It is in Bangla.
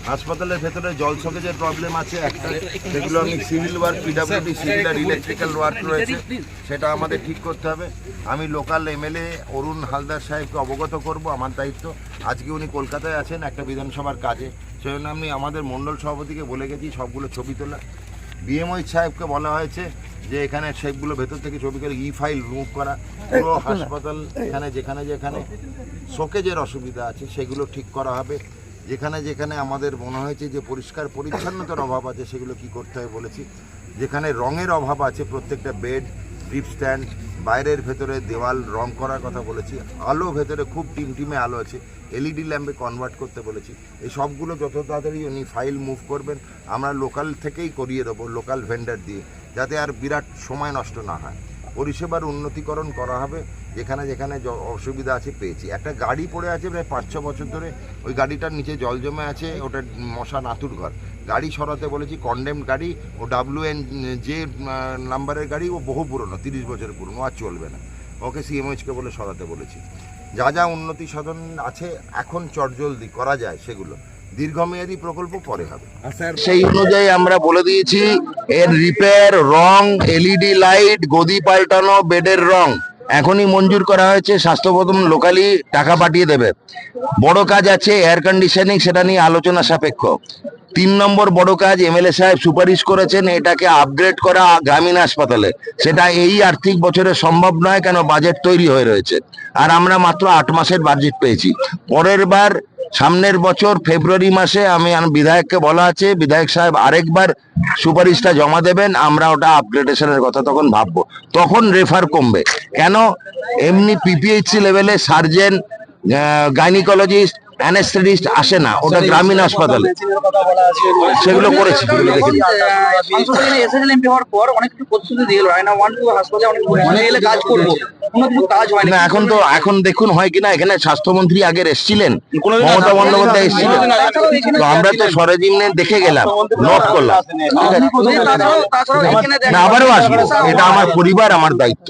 হাসপাতালের ভেতরে জল সকেজের প্রবলেম আছে একটা, সেগুলো আমি সিভিল ওয়ার্ক, পিডব্লিউডি সিভিল আর ইলেকট্রিক্যাল ওয়ার্ক রয়েছে, সেটা আমাদের ঠিক করতে হবে। আমি লোকাল এমএলএ অরুণ হালদার সাহেবকে অবগত করব, আমার দায়িত্ব। আজকে উনি কলকাতায় আছেন একটা বিধানসভার কাজে, সেজন্য আমি আমাদের মণ্ডল সভাপতিকে বলে গেছি সবগুলো ছবি তোলা। বিএমওই সাহেবকে বলা হয়েছে যে এখানে সেগুলো ভেতর থেকে ছবি করে ফাইল রিমুভ করা। পুরো হাসপাতাল এখানে যেখানে যেখানে শোকেজের অসুবিধা আছে সেগুলো ঠিক করা হবে। যেখানে যেখানে আমাদের মনে হয়েছে যে পরিষ্কার পরিচ্ছন্নতার অভাব আছে সেগুলো কি করতে হবে বলেছি। যেখানে রঙের অভাব আছে প্রত্যেকটা বেড, ড্রিপ স্ট্যান্ড, বাইরের ভেতরে দেওয়াল রং করার কথা বলেছি। আলো ভেতরে খুব টিমটিমে আলো আছে, এলইডি ল্যাম্পে কনভার্ট করতে বলেছি। এই সবগুলো যত তাড়াতাড়ি উনি ফাইল মুভ করবেন, আমরা লোকাল থেকেই করিয়ে দেবো, লোকাল ভেন্ডার দিয়ে, যাতে আর বিরাট সময় নষ্ট না হয়। পরিষেবার উন্নতিকরণ করা হবে। যেখানে যেখানে অসুবিধা আছে পেয়েছি। একটা গাড়ি পড়ে আছে প্রায় 5-6 বছর ধরে, ওই গাড়িটার নিচে জল জমে আছে, ওটা মশা নাতুর ঘর। গাড়ি সরাতে বলেছি, কন্ডেমড গাড়ি, ও WN যে নাম্বারের গাড়ি, ও বহু পুরনো, 30 বছর পুরনো, আর চলবে না। ওকে CMHকে বলে সরাতে বলেছি। যা যা উন্নতি সাধন আছে এখন চটজলদি করা যায় সেগুলো, দীর্ঘমেয়াদী প্রকল্প পরে হবে। সেই অনুযায়ী আমরা বলে দিয়েছি এর রিপেয়ার, রং, এলইডি লাইট, গদি পাল্টানো, বেডের রং এখনই মঞ্জুর করা হয়েছে। স্বাস্থ্য প্রথম লোকালি টাকা পাঠিয়ে দেবে। বড় কাজ আছে এয়ার কন্ডিশনিং, সেটা নিয়ে আলোচনা সাপেক্ষ। 3 নম্বর বড় কাজ এমএলএ সাহেব সুপারিশ করেছেন এটাকে আপগ্রেড করা গ্রামীণ হাসপাতালে। সেটা এই আর্থিক বছরে সম্ভব নয়, কেন বাজেট তৈরি হয়ে রয়েছে, আর আমরা মাত্র 8 মাসের বাজেট পেয়েছি। পরের বার সামনের বছর ফেব্রুয়ারি মাসে আমি বিধায়ককে বলা আছে, বিধায়ক সাহেব আরেকবার সুপারিশটা জমা দেবেন, আমরা ওটা আপগ্রেডেশনের কথা তখন ভাববো। তখন রেফার কমবে, কেন এমনি PPHC লেভেলে সার্জেন, গাইনিকোলজিস্ট, অ্যানেস্থেটিস্ট আসে না, ওটা গ্রামীণ হাসপাতালে। সেগুলো করেছি, সেগুলো দেখে না। এখন দেখুন হয় কিনা, এখানে স্বাস্থ্যমন্ত্রী আগের এসেছিলেন, মমতা বন্দ্যোপাধ্যায় এসেছিলেন, তো আমরা তো সরেজমিনে দেখে গেলাম, নোট করলাম। ঠিক আছে, আবারও আসবো, এটা আমার পরিবার, আমার দায়িত্ব।